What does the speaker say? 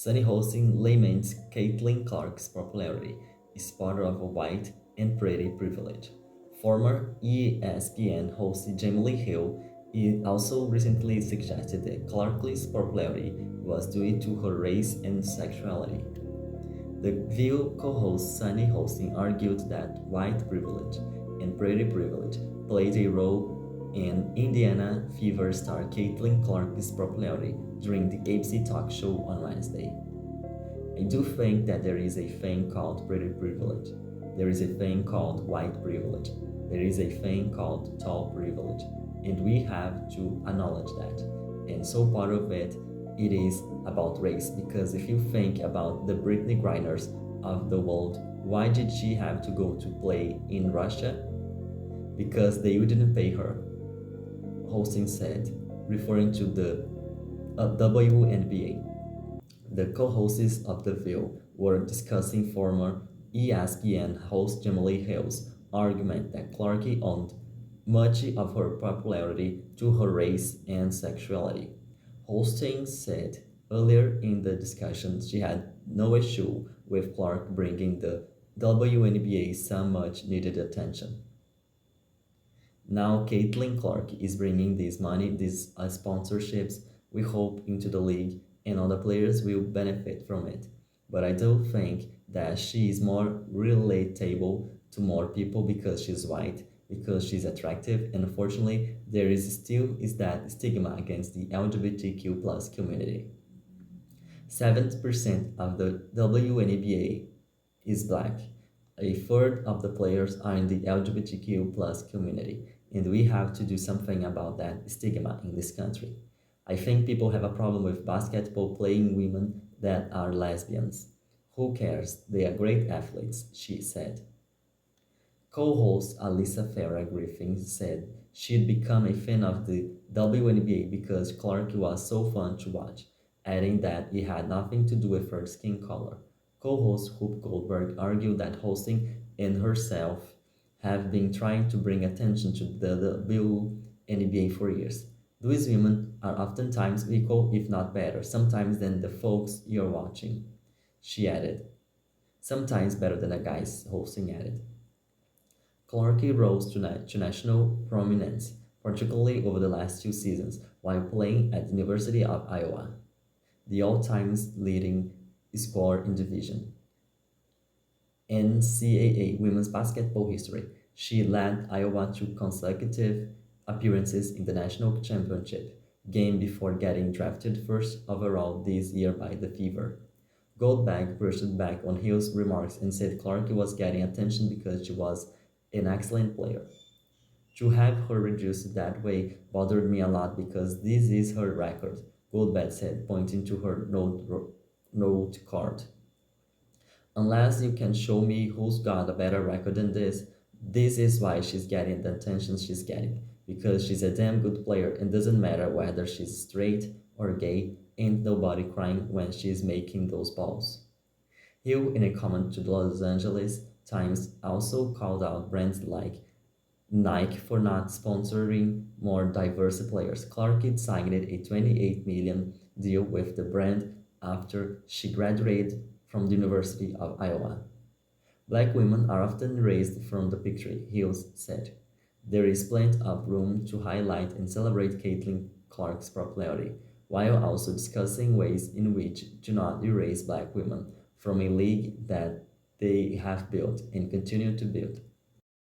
Sunny Hostin laments Caitlin Clark's popularity is part of a white and pretty privilege. Former ESPN host Jemele Hill also recently suggested that Clark's popularity was due to her race and sexuality. The View co-host Sunny Hostin argued that white privilege and pretty privilege played a role in Indiana Fever star Caitlin Clark's popularity during the ABC talk show on Wednesday. I do think that there is a thing called pretty privilege. There is a thing called white privilege. There is a thing called tall privilege. And we have to acknowledge that. And so part of it is about race, because if you think about the Brittney Griners of the world, why did she have to go to play in Russia? Because they wouldn't pay her, Hosting said, referring to the WNBA. The co-hosts of The View were discussing former ESPN host Jemele Hill's argument that Clarke owed much of her popularity to her race and sexuality. Hosting said earlier in the discussion she had no issue with Clarke bringing the WNBA some much needed attention. Now Caitlin Clark is bringing this money, these sponsorships, we hope, into the league, and other players will benefit from it. But I do think that she is more relatable to more people because she's white, because she's attractive, and unfortunately, there is still is that stigma against the LGBTQ plus community. 7% of the WNBA is black. A third of the players are in the LGBTQ plus community, and we have to do something about that stigma in this country. I think people have a problem with basketball playing women that are lesbians. Who cares? They are great athletes, she said. Co-host Alyssa Farah Griffin said she'd become a fan of the WNBA because Clark was so fun to watch, adding that it had nothing to do with her skin color. Co-host Hoop Goldberg argued that Hosting and herself have been trying to bring attention to the WNBA for years. These women are oftentimes equal, if not better, sometimes than the folks you're watching, she added. Sometimes better than the guys, Hosting added. Clarke rose to national prominence, particularly over the last 2 seasons, while playing at the University of Iowa, the all-time leading scorer in division. NCAA women's basketball history. She led Iowa to consecutive appearances in the national championship game before getting drafted first overall this year by the Fever. Goldberg brushed back on Hill's remarks and said Clarke was getting attention because she was an excellent player. To have her reduced that way bothered me a lot because this is her record, Goldberg said, pointing to her note card. Unless you can show me who's got a better record than this is why she's getting the attention she's getting. Because she's a damn good player and doesn't matter whether she's straight or gay, ain't nobody crying when she's making those balls. Hill, in a comment to the Los Angeles Times, also called out brands like Nike for not sponsoring more diverse players. Clarke signed a $28 million deal with the brand after she graduated from the University of Iowa. Black women are often raised from the picture, Hills said. There is plenty of room to highlight and celebrate Caitlin Clark's popularity, while also discussing ways in which do not erase black women from a league that they have built and continue to build.